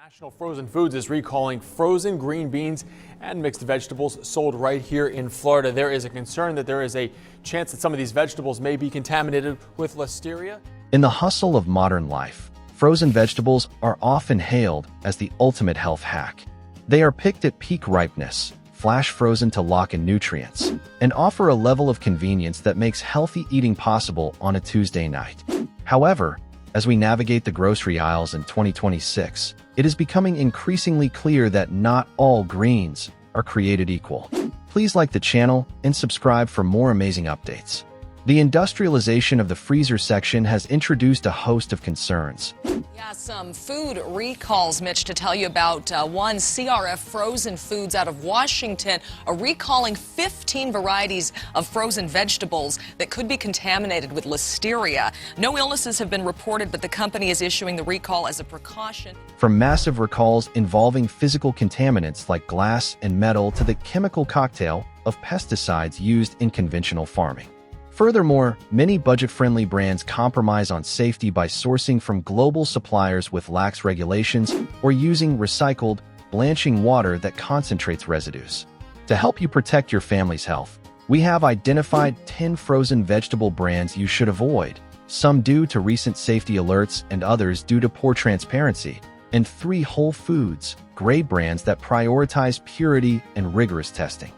National Frozen Foods is recalling frozen green beans and mixed vegetables sold right here in Florida. There is a concern that there is a chance that some of these vegetables may be contaminated with listeria. In the hustle of modern life, frozen vegetables are often hailed as the ultimate health hack. They are picked at peak ripeness, flash frozen to lock in nutrients, and offer a level of convenience that makes healthy eating possible on a Tuesday night. However, as we navigate the grocery aisles in 2026, it is becoming increasingly clear that not all greens are created equal. Please like the channel and subscribe for more amazing updates. The industrialization of the freezer section has introduced a host of concerns. Yeah, some food recalls, Mitch, to tell you about one CRF Frozen Foods out of Washington, recalling 15 varieties of frozen vegetables that could be contaminated with listeria. No illnesses have been reported, but the company is issuing the recall as a precaution. From massive recalls involving physical contaminants like glass and metal to the chemical cocktail of pesticides used in conventional farming. Furthermore, many budget-friendly brands compromise on safety by sourcing from global suppliers with lax regulations or using recycled, blanching water that concentrates residues. To help you protect your family's health, we have identified 10 frozen vegetable brands you should avoid, some due to recent safety alerts and others due to poor transparency, and 3 Whole Foods grade brands that prioritize purity and rigorous testing.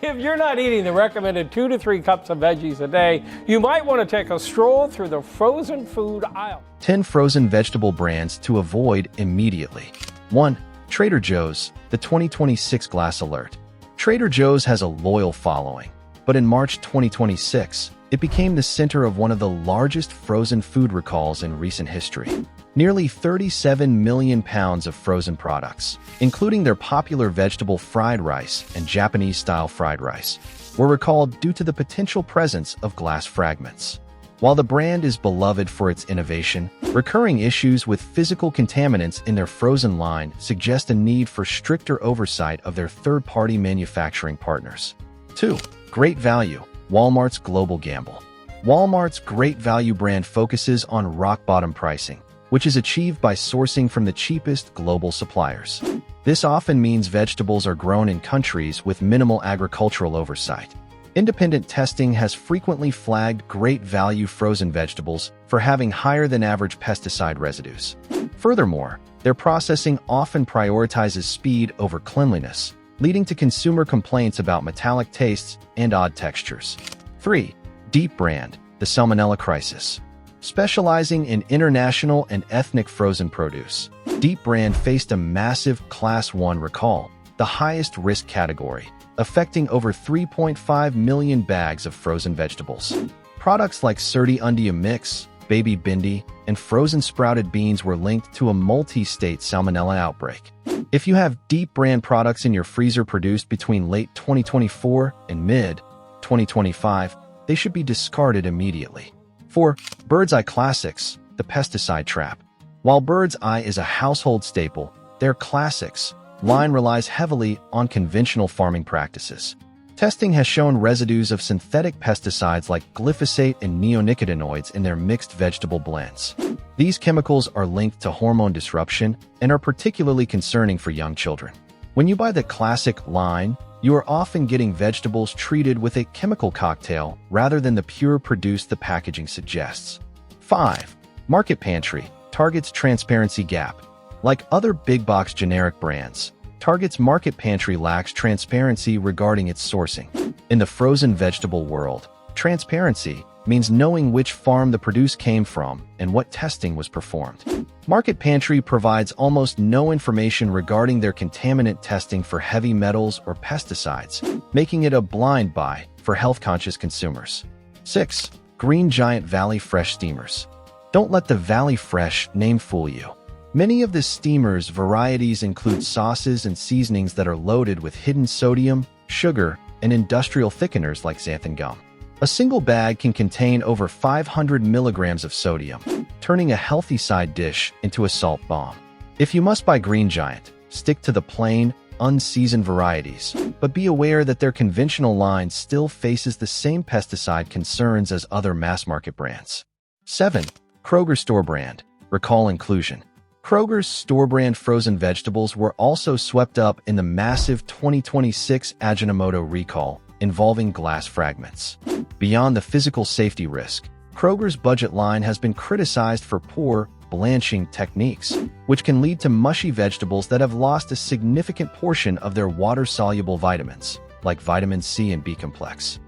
If you're not eating the recommended 2 to 3 cups of veggies a day, you might want to take a stroll through the frozen food aisle. 10 frozen vegetable brands to avoid immediately. 1. Trader Joe's, the 2026 Glass Alert. Trader Joe's has a loyal following, but in March 2026, it became the center of one of the largest frozen food recalls in recent history. Nearly 37 million pounds of frozen products, including their popular vegetable fried rice and Japanese-style fried rice, were recalled due to the potential presence of glass fragments. While the brand is beloved for its innovation, recurring issues with physical contaminants in their frozen line suggest a need for stricter oversight of their third-party manufacturing partners. 2. Great Value, Walmart's global gamble. Walmart's Great Value brand focuses on rock-bottom pricing, which is achieved by sourcing from the cheapest global suppliers. This often means vegetables are grown in countries with minimal agricultural oversight. Independent testing has frequently flagged Great Value frozen vegetables for having higher than average pesticide residues. Furthermore, their processing often prioritizes speed over cleanliness, leading to consumer complaints about metallic tastes and odd textures. 3. Deep Brand, the Salmonella Crisis. Specializing in international and ethnic frozen produce, Deep Brand faced a massive Class 1 recall, the highest risk category, affecting over 3.5 million bags of frozen vegetables. Products like Surti Undia Mix, Baby Bindi, and frozen sprouted beans were linked to a multi-state salmonella outbreak. If you have Deep Brand products in your freezer produced between late 2024 and mid-2025, they should be discarded immediately. 4. Bird's Eye Classics, the pesticide trap. While Bird's Eye is a household staple, their Classics line relies heavily on conventional farming practices. Testing has shown residues of synthetic pesticides like glyphosate and neonicotinoids in their mixed vegetable blends. These chemicals are linked to hormone disruption and are particularly concerning for young children. When you buy the Classic line, you are often getting vegetables treated with a chemical cocktail rather than the pure produce the packaging suggests. 5. Market Pantry, Target's transparency gap. Like other big-box generic brands, Target's Market Pantry lacks transparency regarding its sourcing. In the frozen vegetable world, transparency means knowing which farm the produce came from and what testing was performed. Market Pantry provides almost no information regarding their contaminant testing for heavy metals or pesticides, making it a blind buy for health-conscious consumers. 6. Green Giant Valley Fresh Steamers. Don't let the Valley Fresh name fool you. Many of the steamers' varieties include sauces and seasonings that are loaded with hidden sodium, sugar, and industrial thickeners like xanthan gum. A single bag can contain over 500 milligrams of sodium, turning a healthy side dish into a salt bomb. If you must buy Green Giant, stick to the plain, unseasoned varieties, but be aware that their conventional line still faces the same pesticide concerns as other mass-market brands. 7. Kroger Store Brand, Recall Inclusion. Kroger's store-brand frozen vegetables were also swept up in the massive 2026 Ajinomoto recall involving glass fragments. Beyond the physical safety risk, Kroger's budget line has been criticized for poor blanching techniques, which can lead to mushy vegetables that have lost a significant portion of their water-soluble vitamins, like vitamin C and B complex.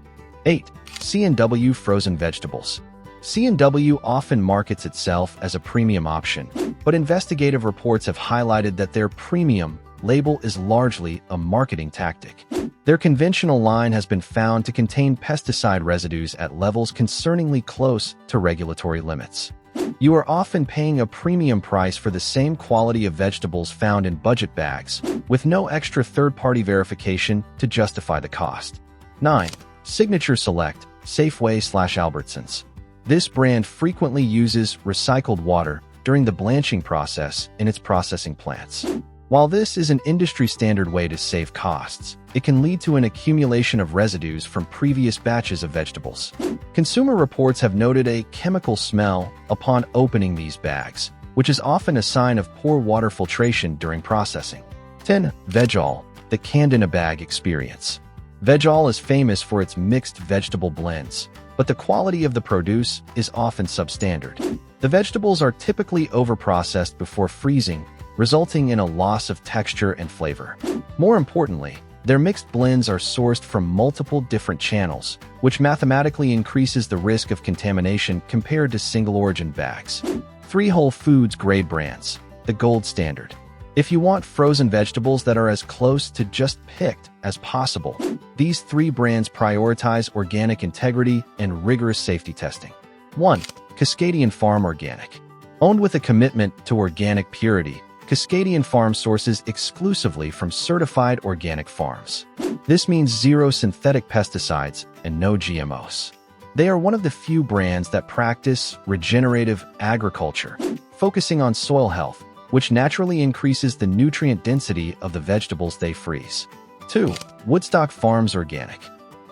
8. C&W frozen vegetables. C&W often markets itself as a premium option, but investigative reports have highlighted that their premium label is largely a marketing tactic. Their conventional line has been found to contain pesticide residues at levels concerningly close to regulatory limits. You are often paying a premium price for the same quality of vegetables found in budget bags, with no extra third-party verification to justify the cost. 9. Signature Select, Safeway/Albertsons. This brand frequently uses recycled water during the blanching process in its processing plants. While this is an industry-standard way to save costs, it can lead to an accumulation of residues from previous batches of vegetables. Consumer reports have noted a chemical smell upon opening these bags, which is often a sign of poor water filtration during processing. 10. Veg-All, the canned-in-a-bag experience. Veg-All is famous for its mixed vegetable blends, but the quality of the produce is often substandard. The vegetables are typically overprocessed before freezing, resulting in a loss of texture and flavor. More importantly, their mixed blends are sourced from multiple different channels, which mathematically increases the risk of contamination compared to single-origin bags. 3 Whole Foods grade brands, the gold standard. If you want frozen vegetables that are as close to just picked as possible, these 3 brands prioritize organic integrity and rigorous safety testing. 1. Cascadian Farm Organic. Owned with a commitment to organic purity, Cascadian Farm sources exclusively from certified organic farms. This means 0 synthetic pesticides and no GMOs. They are one of the few brands that practice regenerative agriculture, focusing on soil health, which naturally increases the nutrient density of the vegetables they freeze. 2. Woodstock Farms Organic.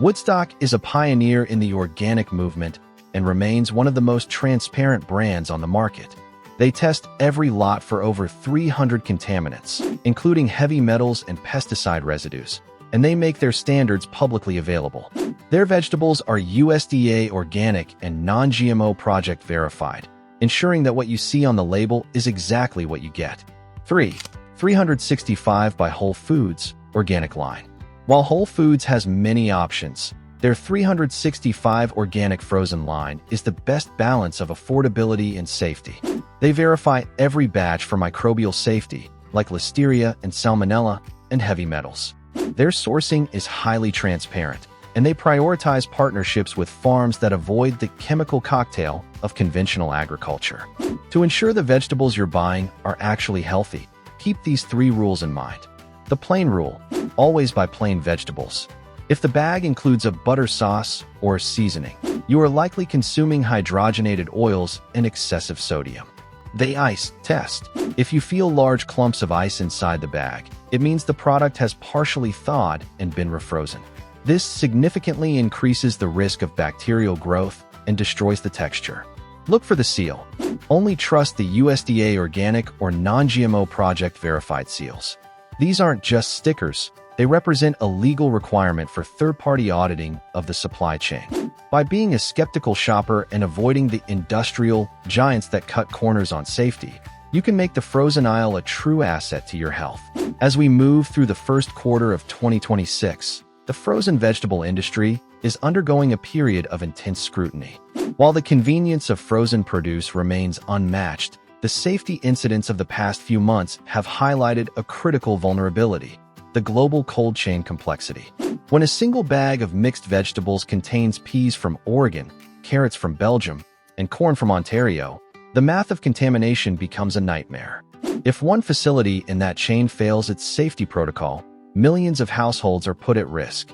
Woodstock is a pioneer in the organic movement and remains one of the most transparent brands on the market. They test every lot for over 300 contaminants, including heavy metals and pesticide residues, and they make their standards publicly available. Their vegetables are USDA organic and non-GMO project verified, ensuring that what you see on the label is exactly what you get. 3. 365 by Whole Foods Organic line. While Whole Foods has many options, their 365 organic frozen line is the best balance of affordability and safety. They verify every batch for microbial safety, like listeria and salmonella, and heavy metals. Their sourcing is highly transparent, and they prioritize partnerships with farms that avoid the chemical cocktail of conventional agriculture. To ensure the vegetables you're buying are actually healthy, keep these 3 rules in mind. The plain rule: always buy plain vegetables. If the bag includes a butter sauce or a seasoning, you are likely consuming hydrogenated oils and excessive sodium. The ice test. If you feel large clumps of ice inside the bag, it means the product has partially thawed and been refrozen. This significantly increases the risk of bacterial growth and destroys the texture. Look for the seal. Only trust the USDA organic or non-GMO project verified seals. These aren't just stickers. They represent a legal requirement for third-party auditing of the supply chain. By being a skeptical shopper and avoiding the industrial giants that cut corners on safety, you can make the frozen aisle a true asset to your health. As we move through the first quarter of 2026, the frozen vegetable industry is undergoing a period of intense scrutiny. While the convenience of frozen produce remains unmatched, the safety incidents of the past few months have highlighted a critical vulnerability: the global cold chain complexity. When a single bag of mixed vegetables contains peas from Oregon, carrots from Belgium, and corn from Ontario, the math of contamination becomes a nightmare. If one facility in that chain fails its safety protocol, millions of households are put at risk.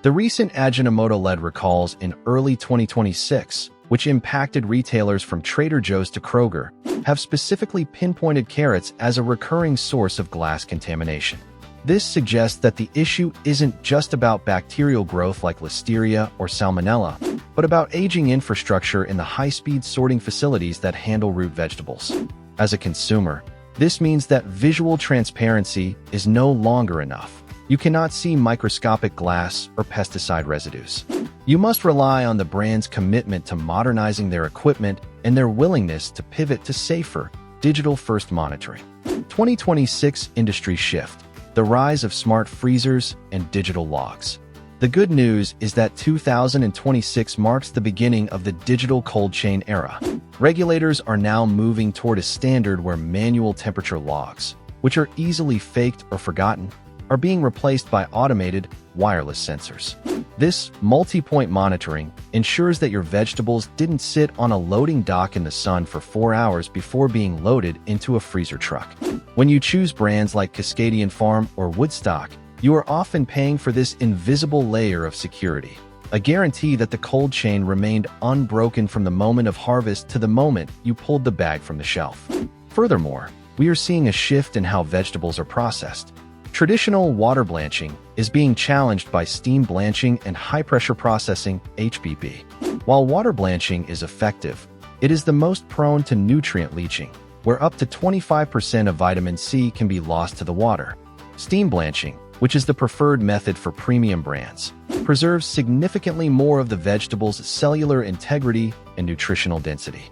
The recent Ajinomoto-led recalls in early 2026, which impacted retailers from Trader Joe's to Kroger, have specifically pinpointed carrots as a recurring source of glass contamination. This suggests that the issue isn't just about bacterial growth like listeria or salmonella, but about aging infrastructure in the high-speed sorting facilities that handle root vegetables. As a consumer, This means that visual transparency is no longer enough. You cannot see microscopic glass or pesticide residues. You must rely on the brand's commitment to modernizing their equipment and their willingness to pivot to safer, digital-first monitoring. 2026 Industry Shift: the rise of smart freezers and digital logs. The good news is that 2026 marks the beginning of the digital cold chain era. Regulators are now moving toward a standard where manual temperature logs, which are easily faked or forgotten, are being replaced by automated, wireless sensors. This multi-point monitoring ensures that your vegetables didn't sit on a loading dock in the sun for 4 hours before being loaded into a freezer truck. When you choose brands like Cascadian Farm or Woodstock, you are often paying for this invisible layer of security, a guarantee that the cold chain remained unbroken from the moment of harvest to the moment you pulled the bag from the shelf. Furthermore, we are seeing a shift in how vegetables are processed. Traditional water blanching is being challenged by steam blanching and high-pressure processing (HPP). While water blanching is effective, it is the most prone to nutrient leaching, where up to 25% of vitamin C can be lost to the water. Steam blanching, which is the preferred method for premium brands, preserves significantly more of the vegetable's cellular integrity and nutritional density.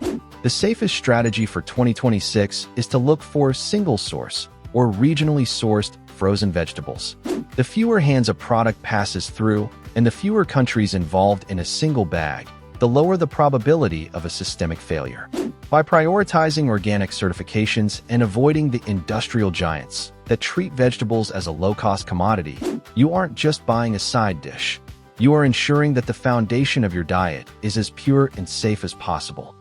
The safest strategy for 2026 is to look for single-source or regionally sourced frozen vegetables. The fewer hands a product passes through and the fewer countries involved in a single bag, the lower the probability of a systemic failure. By prioritizing organic certifications and avoiding the industrial giants that treat vegetables as a low-cost commodity, you aren't just buying a side dish. You are ensuring that the foundation of your diet is as pure and safe as possible.